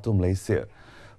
Malaysia.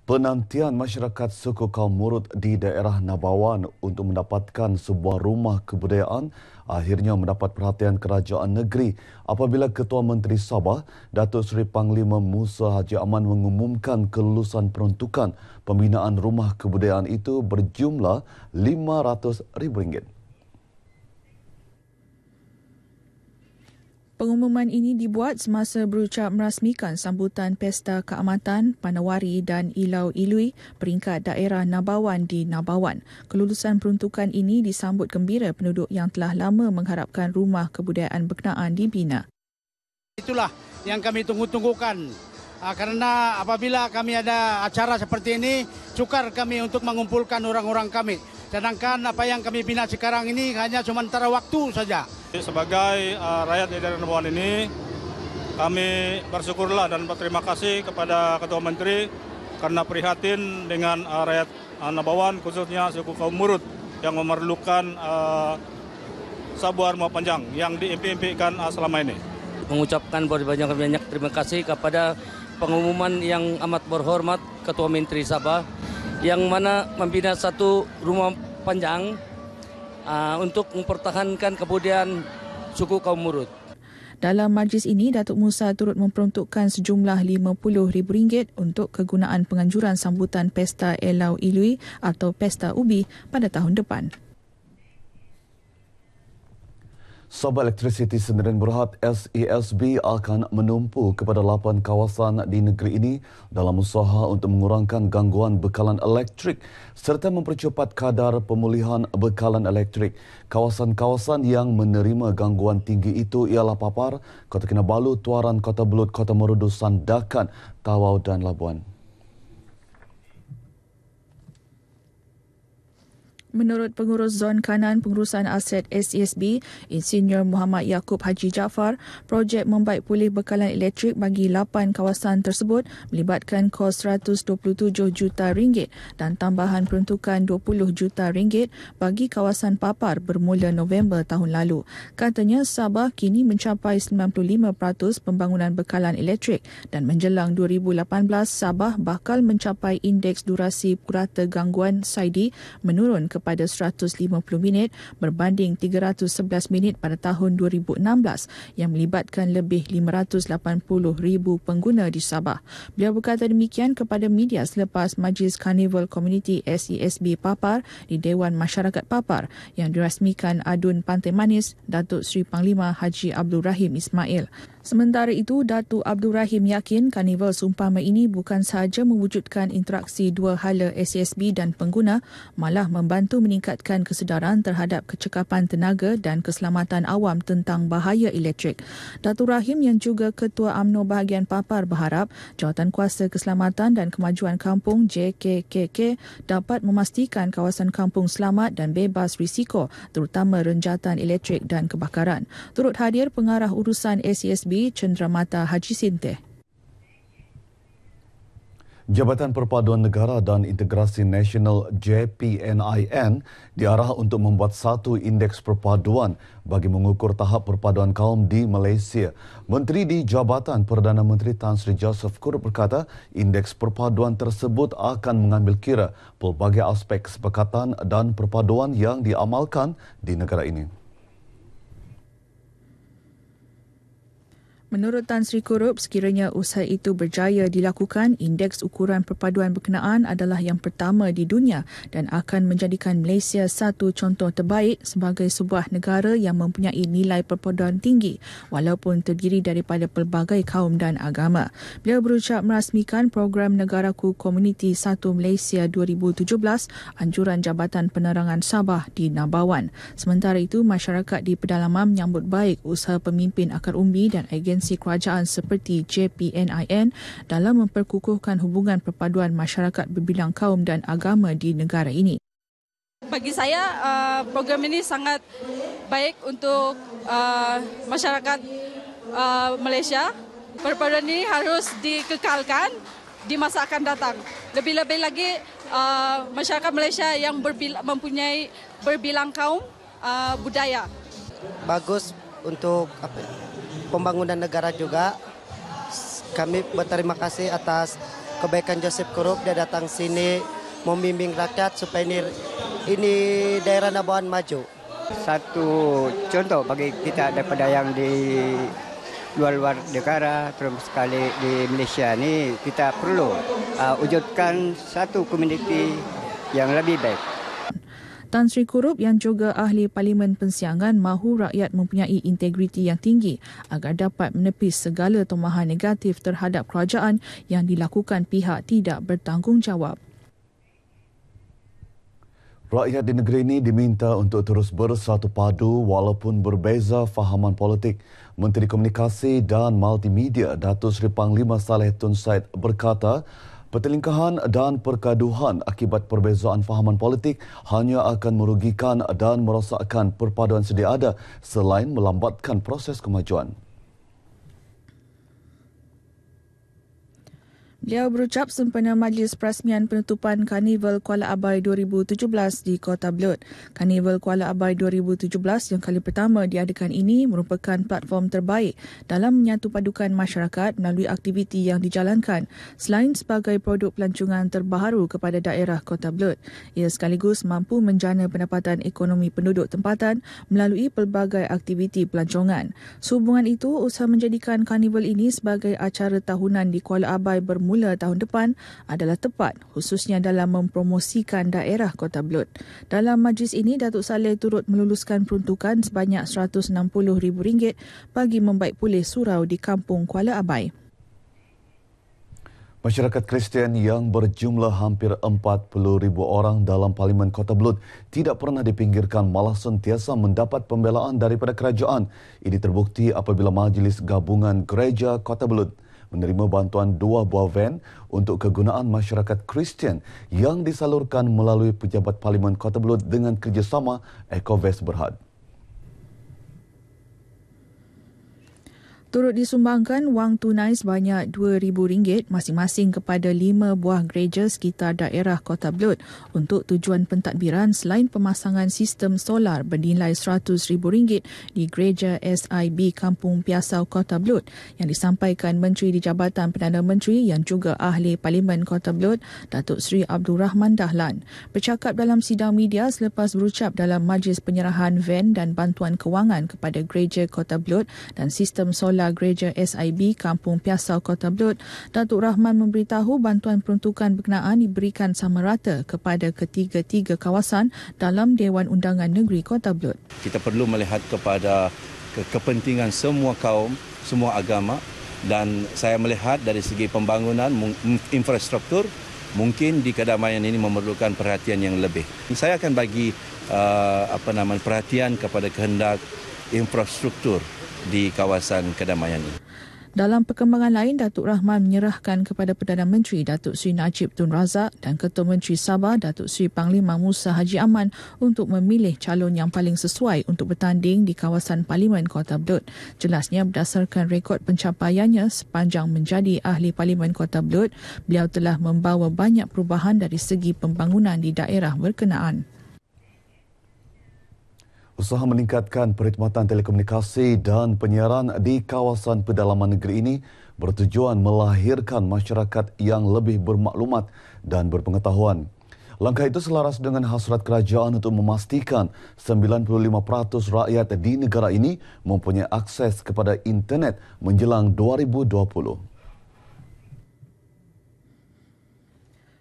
Penantian masyarakat suku kaum Murut di daerah Nabawan untuk mendapatkan sebuah rumah kebudayaan akhirnya mendapat perhatian kerajaan negeri apabila Ketua Menteri Sabah, Datuk Seri Panglima Musa Haji Aman mengumumkan kelulusan peruntukan pembinaan rumah kebudayaan itu berjumlah RM500,000. Pengumuman ini dibuat semasa berucap merasmikan sambutan Pesta Keamatan, Panawari dan Ilau Ilui peringkat daerah Nabawan di Nabawan. Kelulusan peruntukan ini disambut gembira penduduk yang telah lama mengharapkan rumah kebudayaan berkenaan dibina. Itulah yang kami tunggu-tunggukan. Karena apabila kami ada acara seperti ini, sukar kami untuk mengumpulkan orang-orang kami. Sedangkan apa yang kami bina sekarang ini hanya sementara waktu saja. Sebagai rakyat di daerah Nabawan ini, kami bersyukurlah dan berterima kasih kepada Ketua Menteri karena prihatin dengan rakyat Nabawan, khususnya suku kaum Murut yang memerlukan sebuah rumah panjang yang diimpi-impikan selama ini. Mengucapkan banyak terima kasih kepada pengumuman yang amat berhormat Ketua Menteri Sabah yang mana membina satu rumah panjang untuk mempertahankan kebudayaan suku kaum Murut. Dalam majlis ini, Datuk Musa turut memperuntukkan sejumlah RM50,000 untuk kegunaan penganjuran sambutan Pesta Ilau Ilui atau Pesta Ubi pada tahun depan. Sabah Electricity Sdn Bhd SESB akan menumpu kepada 8 kawasan di negeri ini dalam usaha untuk mengurangkan gangguan bekalan elektrik serta mempercepat kadar pemulihan bekalan elektrik. Kawasan-kawasan yang menerima gangguan tinggi itu ialah Papar, Kota Kinabalu, Tuaran, Kota Belud, Kota Merudu, Sandakan, Tawau dan Labuan. Menurut Pengurus Zon Kanan Pengurusan Aset SESB, Insinyur Muhammad Yaakob Haji Jaafar, projek membaik pulih bekalan elektrik bagi 8 kawasan tersebut melibatkan kos RM127 juta dan tambahan peruntukan RM20 juta bagi kawasan Papar bermula November tahun lalu. Katanya Sabah kini mencapai 95% pembangunan bekalan elektrik dan menjelang 2018 Sabah bakal mencapai indeks durasi purata gangguan SAIDI menurun kepada 150 minit berbanding 311 minit pada tahun 2016 yang melibatkan lebih 580,000 pengguna di Sabah. Beliau berkata demikian kepada media selepas Majlis Carnival Community SESB Papar di Dewan Masyarakat Papar yang dirasmikan Adun Pantai Manis Datuk Seri Panglima Haji Abdul Rahim Ismail. Sementara itu, Datuk Abdul Rahim yakin karnival seumpama ini bukan sahaja mewujudkan interaksi dua hala SESB dan pengguna, malah membantu meningkatkan kesedaran terhadap kecekapan tenaga dan keselamatan awam tentang bahaya elektrik. Datuk Rahim yang juga Ketua UMNO bahagian Papar berharap Jawatankuasa Keselamatan dan Kemajuan Kampung JKKK dapat memastikan kawasan kampung selamat dan bebas risiko terutama renjatan elektrik dan kebakaran. Turut hadir Pengarah Urusan SESB Cenderamata Haji Sinteh. Jabatan Perpaduan Negara dan Integrasi Nasional JPNIN diarah untuk membuat satu indeks perpaduan bagi mengukur tahap perpaduan kaum di Malaysia. Menteri di Jabatan Perdana Menteri Tan Sri Joseph Kurup berkata, indeks perpaduan tersebut akan mengambil kira pelbagai aspek kesepakatan dan perpaduan yang diamalkan di negara ini. Menurut Tan Sri Kurup, sekiranya usaha itu berjaya dilakukan, indeks ukuran perpaduan berkenaan adalah yang pertama di dunia dan akan menjadikan Malaysia satu contoh terbaik sebagai sebuah negara yang mempunyai nilai perpaduan tinggi walaupun terdiri daripada pelbagai kaum dan agama. Beliau berucap merasmikan program Negaraku Komuniti 1 Malaysia 2017, anjuran Jabatan Penerangan Sabah di Nabawan. Sementara itu, masyarakat di pedalaman menyambut baik usaha pemimpin akar umbi dan agensi kerajaan seperti JPNIN dalam memperkukuhkan hubungan perpaduan masyarakat berbilang kaum dan agama di negara ini. Bagi saya, program ini sangat baik untuk masyarakat Malaysia. Perpaduan ini harus dikekalkan di masa akan datang. Lebih-lebih lagi masyarakat Malaysia yang mempunyai berbilang kaum budaya. Bagus untuk pembangunan negara juga. Kami berterima kasih atas kebaikan Joseph Korup, dia datang sini membimbing rakyat supaya ini daerah Nabawan maju. Satu contoh bagi kita daripada yang di luar negara, terus sekali di Malaysia ni, kita perlu wujudkan satu komuniti yang lebih baik. Tan Sri Korup yang juga ahli Parlimen Persiangan mahu rakyat mempunyai integriti yang tinggi agar dapat menepis segala tomahan negatif terhadap kerajaan yang dilakukan pihak tidak bertanggungjawab. Rakyat di negeri ini diminta untuk terus bersatu padu walaupun berbeza fahaman politik. Menteri Komunikasi dan Multimedia Datuk Seri Panglima Saleh Tun Said berkata, pertelingkahan dan pergaduhan akibat perbezaan fahaman politik hanya akan merugikan dan merosakkan perpaduan sedia ada selain melambatkan proses kemajuan. Beliau berucap sempena majlis perasmian penutupan Karnival Kuala Abai 2017 di Kota Belud. Karnival Kuala Abai 2017 yang kali pertama diadakan ini merupakan platform terbaik dalam menyatu padukan masyarakat melalui aktiviti yang dijalankan selain sebagai produk pelancongan terbaharu kepada daerah Kota Belud. Ia sekaligus mampu menjana pendapatan ekonomi penduduk tempatan melalui pelbagai aktiviti pelancongan. Sehubungan itu, usaha menjadikan Karnival ini sebagai acara tahunan di Kuala Abai bermula tahun depan adalah tepat, khususnya dalam mempromosikan daerah Kota Belud. Dalam majlis ini, Datuk Saleh turut meluluskan peruntukan sebanyak RM160,000 bagi membaik pulih surau di Kampung Kuala Abai. Masyarakat Kristian yang berjumlah hampir 40,000 orang dalam Parlimen Kota Belud tidak pernah dipinggirkan, malah sentiasa mendapat pembelaan daripada kerajaan. Ini terbukti apabila Majlis Gabungan Gereja Kota Belud menerima bantuan 2 buah van untuk kegunaan masyarakat Kristian yang disalurkan melalui Pejabat Parlimen Kota Belud dengan kerjasama Ecovest Berhad. Turut disumbangkan wang tunai sebanyak RM2,000 masing-masing kepada 5 buah gereja sekitar daerah Kota Belud untuk tujuan pentadbiran selain pemasangan sistem solar bernilai RM100,000 di gereja SIB Kampung Piasau Kota Belud yang disampaikan Menteri di Jabatan Perdana Menteri yang juga ahli Parlimen Kota Belud, Datuk Seri Abdul Rahman Dahlan. Bercakap dalam sidang media selepas berucap dalam majlis penyerahan van dan bantuan kewangan kepada gereja Kota Belud dan sistem solar gereja SIB Kampung Piasau Kota Belud, Datuk Rahman memberitahu bantuan peruntukan berkenaan diberikan sama rata kepada ketiga-tiga kawasan dalam Dewan Undangan Negeri Kota Belud. Kita perlu melihat kepada kepentingan semua kaum, semua agama, dan saya melihat dari segi pembangunan infrastruktur mungkin di Kedamaian ini memerlukan perhatian yang lebih. Saya akan bagi perhatian kepada kehendak infrastruktur di kawasan Kedamaian ini. Dalam perkembangan lain, Datuk Rahman menyerahkan kepada Perdana Menteri Datuk Seri Najib Tun Razak dan Ketua Menteri Sabah Datuk Seri Panglima Musa Haji Aman untuk memilih calon yang paling sesuai untuk bertanding di kawasan Parlimen Kota Belud. Jelasnya berdasarkan rekod pencapaiannya sepanjang menjadi ahli Parlimen Kota Belud, beliau telah membawa banyak perubahan dari segi pembangunan di daerah berkenaan. Usaha meningkatkan perkhidmatan telekomunikasi dan penyiaran di kawasan pedalaman negeri ini bertujuan melahirkan masyarakat yang lebih bermaklumat dan berpengetahuan. Langkah itu selaras dengan hasrat kerajaan untuk memastikan 95% rakyat di negara ini mempunyai akses kepada internet menjelang 2020.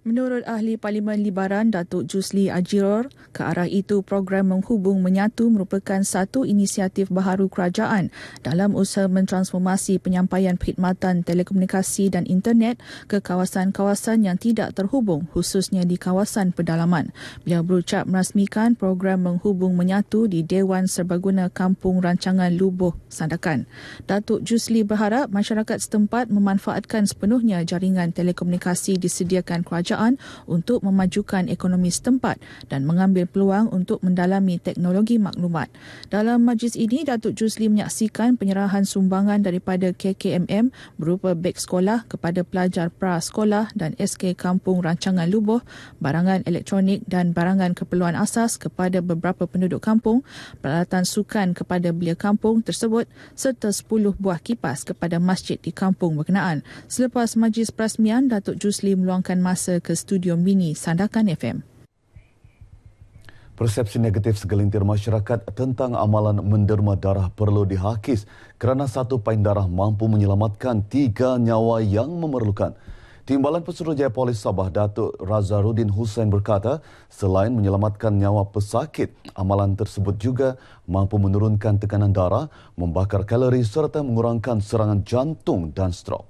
Menurut ahli Parlimen Libaran Datuk Jusli Ajiror, ke arah itu program menghubung menyatu merupakan satu inisiatif baharu kerajaan dalam usaha mentransformasi penyampaian perkhidmatan telekomunikasi dan internet ke kawasan-kawasan yang tidak terhubung, khususnya di kawasan pedalaman. Beliau berucap merasmikan program menghubung menyatu di Dewan Serbaguna Kampung Rancangan Lubuh Sandakan. Datuk Jusli berharap masyarakat setempat memanfaatkan sepenuhnya jaringan telekomunikasi disediakan kerajaan kerajaan untuk memajukan ekonomi setempat dan mengambil peluang untuk mendalami teknologi maklumat. Dalam majlis ini, Datuk Jusli menyaksikan penyerahan sumbangan daripada KKMM berupa beg sekolah kepada pelajar pra-sekolah dan SK Kampung Rancangan Lubuh, barangan elektronik dan barangan keperluan asas kepada beberapa penduduk kampung, peralatan sukan kepada belia kampung tersebut serta 10 buah kipas kepada masjid di kampung berkenaan. Selepas majlis perasmian, Datuk Jusli meluangkan masa ke studio mini Sandakan FM. Persepsi negatif segelintir masyarakat tentang amalan menderma darah perlu dihakis kerana satu pain darah mampu menyelamatkan 3 nyawa yang memerlukan. Timbalan Pesuruhjaya Polis Sabah Datuk Razarudin Hussein berkata, selain menyelamatkan nyawa pesakit, amalan tersebut juga mampu menurunkan tekanan darah, membakar kalori serta mengurangkan serangan jantung dan strok.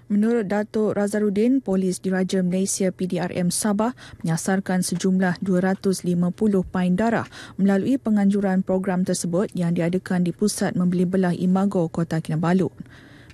Menurut Datuk Razarudin, Polis Diraja Malaysia PDRM Sabah menyasarkan sejumlah 250 pain darah melalui penganjuran program tersebut yang diadakan di Pusat Membeli Belah Imago, Kota Kinabalu.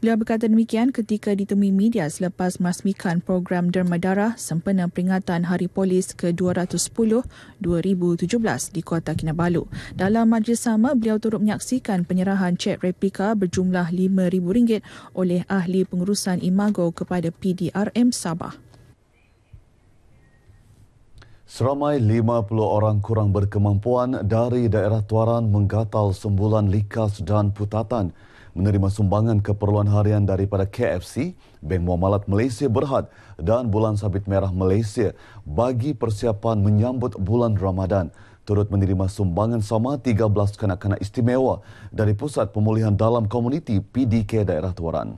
Beliau berkata demikian ketika ditemui media selepas merasmikan program derma darah sempena peringatan Hari Polis ke-210 2017 di Kota Kinabalu. Dalam majlis sama, beliau turut menyaksikan penyerahan cek replika berjumlah RM5,000 oleh ahli pengurusan Imago kepada PDRM Sabah. Seramai 50 orang kurang berkemampuan dari daerah Tuaran, Menggatal, Sembulan, Likas dan Putatan menerima sumbangan keperluan harian daripada KFC, Bank Muamalat Malaysia Berhad dan Bulan Sabit Merah Malaysia bagi persiapan menyambut bulan Ramadan. Turut menerima sumbangan sama 13 kanak-kanak istimewa dari Pusat Pemulihan Dalam Komuniti PDK daerah Tuaran.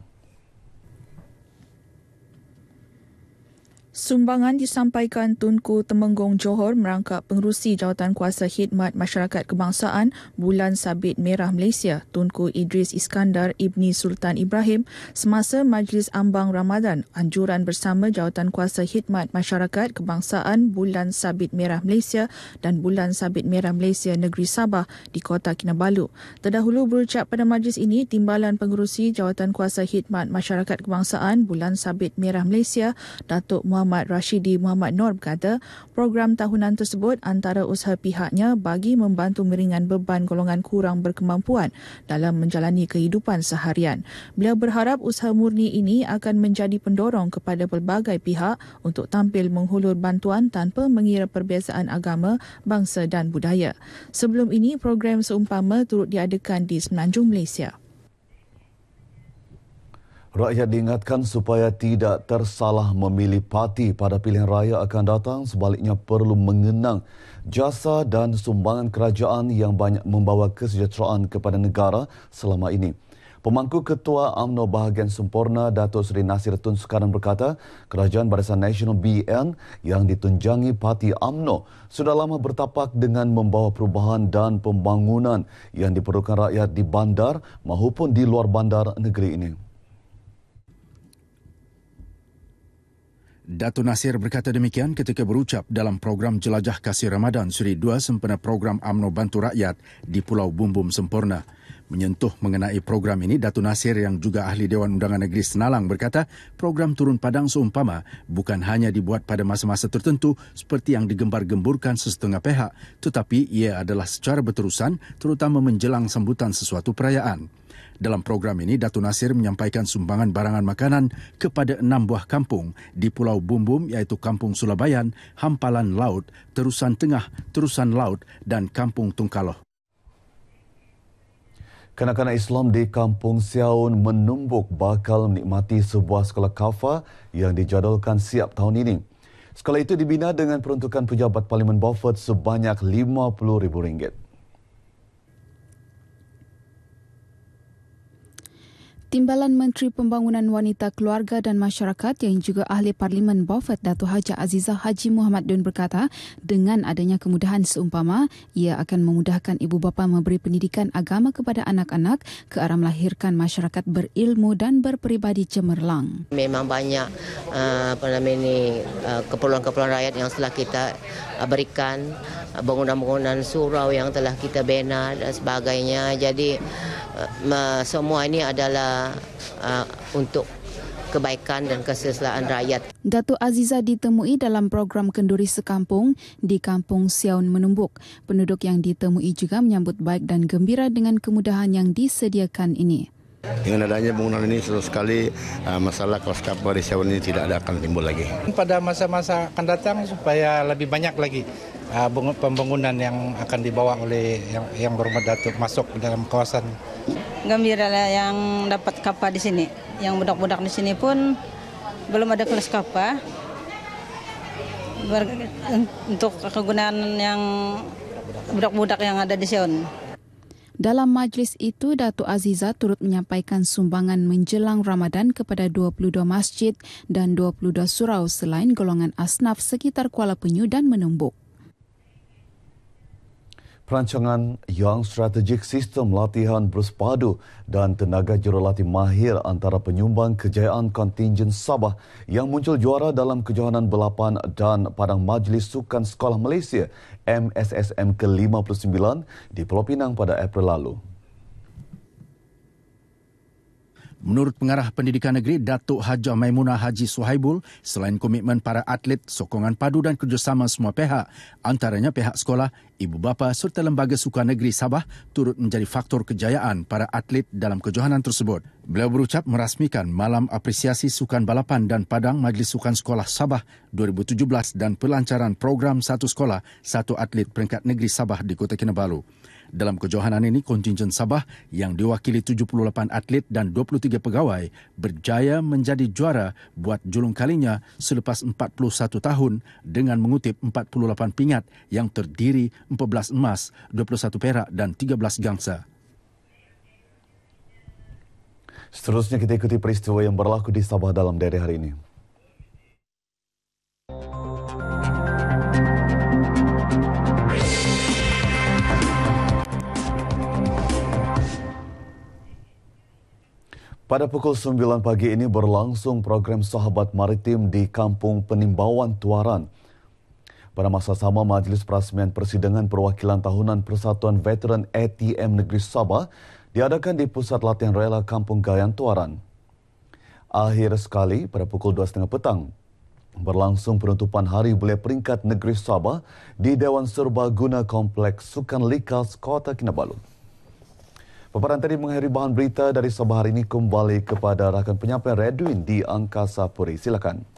Sumbangan disampaikan Tunku Temenggung Johor merangkap Pengerusi Jawatan Kuasa Khidmat Masyarakat Kebangsaan Bulan Sabit Merah Malaysia, Tunku Idris Iskandar Ibni Sultan Ibrahim, semasa Majlis Ambang Ramadan Anjuran Bersama Jawatan Kuasa Khidmat Masyarakat Kebangsaan Bulan Sabit Merah Malaysia dan Bulan Sabit Merah Malaysia Negeri Sabah di Kota Kinabalu. Terdahulu berucap pada majlis ini, Timbalan Pengerusi Jawatan Kuasa Khidmat Masyarakat Kebangsaan Bulan Sabit Merah Malaysia, Datuk Muhammad Rashidi Muhammad Nur berkata, program tahunan tersebut antara usaha pihaknya bagi membantu meringan beban golongan kurang berkemampuan dalam menjalani kehidupan seharian. Beliau berharap usaha murni ini akan menjadi pendorong kepada pelbagai pihak untuk tampil menghulur bantuan tanpa mengira perbezaan agama, bangsa dan budaya. Sebelum ini, program seumpama turut diadakan di Semenanjung Malaysia. Rakyat diingatkan supaya tidak tersalah memilih parti pada pilihan raya akan datang, sebaliknya perlu mengenang jasa dan sumbangan kerajaan yang banyak membawa kesejahteraan kepada negara selama ini. Pemangku Ketua UMNO Bahagian Sempurna Datuk Seri Nasir Tun Sukarno berkata, Kerajaan Barisan Nasional BN yang ditunjangi Parti UMNO sudah lama bertapak dengan membawa perubahan dan pembangunan yang diperlukan rakyat di bandar maupun di luar bandar negeri ini. Datuk Nasir berkata demikian ketika berucap dalam program Jelajah Kasih Ramadan Seri 2 sempena program UMNO Bantu Rakyat di Pulau Bumbum Sempurna. Menyentuh mengenai program ini, Datuk Nasir yang juga ahli Dewan Undangan Negeri Senalang berkata, program turun padang seumpama bukan hanya dibuat pada masa-masa tertentu seperti yang digembar-gemburkan sesetengah pihak, tetapi ia adalah secara berterusan, terutama menjelang sambutan sesuatu perayaan. Dalam program ini, Datuk Nasir menyampaikan sumbangan barangan makanan kepada 6 buah kampung di Pulau Bumbum iaitu Kampung Sulabayan, Hampalan Laut, Terusan Tengah, Terusan Laut dan Kampung Tungkaloh. Kanak-kanak Islam di Kampung Siaun Menumbuk bakal menikmati sebuah sekolah kafa yang dijadualkan siap tahun ini. Sekolah itu dibina dengan peruntukan pejabat Parlimen Beaufort sebanyak RM50,000. Timbalan Menteri Pembangunan Wanita Keluarga dan Masyarakat yang juga ahli Parlimen Beaufort Datuk Haji Azizah Haji Muhammad Dun berkata, dengan adanya kemudahan seumpama, ia akan memudahkan ibu bapa memberi pendidikan agama kepada anak-anak ke arah melahirkan masyarakat berilmu dan berperibadi cemerlang. Memang banyak keperluan-keperluan rakyat yang telah kita berikan, bangunan-bangunan surau yang telah kita bina dan sebagainya. Jadi semua ini adalah untuk kebaikan dan kesesalaan rakyat. Datuk Aziza ditemui dalam program Kenduri Sekampung di Kampung Siaun Menumbuk. Penduduk yang ditemui juga menyambut baik dan gembira dengan kemudahan yang disediakan ini. Dengan adanya bangunan ini sekali masalah kelas kapal di Siaun ini tidak akan timbul lagi. Pada masa-masa akan datang supaya lebih banyak lagi pembangunan yang akan dibawa oleh yang berhormat Datuk masuk ke dalam kawasan. Gembira lah yang dapat kapal di sini. Yang budak-budak di sini pun belum ada kelas kapal. Untuk kegunaan yang budak-budak yang ada di Siaun. Dalam majlis itu, Datuk Aziza turut menyampaikan sumbangan menjelang Ramadan kepada 22 masjid dan 22 surau selain golongan asnaf sekitar Kuala Penyu dan Menumbuk. Perancangan yang strategik sistem latihan bersepadu dan tenaga jurulatih mahir antara penyumbang kejayaan kontingen Sabah yang muncul juara dalam kejohanan balapan dan Padang Majlis Sukan Sekolah Malaysia MSSM ke-59 di Pulau Pinang pada April lalu. Menurut Pengarah Pendidikan Negeri Datuk Hajah Maimunah Haji Suhaibul, selain komitmen para atlet, sokongan padu dan kerjasama semua pihak, antaranya pihak sekolah, ibu bapa serta Lembaga Sukan Negeri Sabah turut menjadi faktor kejayaan para atlet dalam kejohanan tersebut. Beliau berucap merasmikan Malam Apresiasi Sukan Balapan dan Padang Majlis Sukan Sekolah Sabah 2017 dan pelancaran program Satu Sekolah, Satu Atlet peringkat negeri Sabah di Kota Kinabalu. Dalam kejohanan ini, kontingen Sabah yang diwakili 78 atlet dan 23 pegawai berjaya menjadi juara buat julung kalinya selepas 41 tahun dengan mengutip 48 pingat yang terdiri 14 emas, 21 perak dan 13 gangsa. Seterusnya kita ikuti peristiwa yang berlaku di Sabah dalam daerah hari ini. Pada pukul 9 pagi ini berlangsung program Sahabat Maritim di Kampung Penimbawan Tuaran. Pada masa sama, Majlis Perasmian Persidangan Perwakilan Tahunan Persatuan Veteran ATM Negeri Sabah diadakan di Pusat Latihan Rela Kampung Gayan Tuaran. Akhir sekali, pada pukul 2.30 petang, berlangsung penutupan Hari Belia Peringkat Negeri Sabah di Dewan Serbaguna Kompleks Sukan Likas, Kota Kinabalu. Paparan tadi mengakhiri bahan berita dari Sabah hari ini, kembali kepada rakan penyampaian Redwin di Angkasa Puri. Silakan.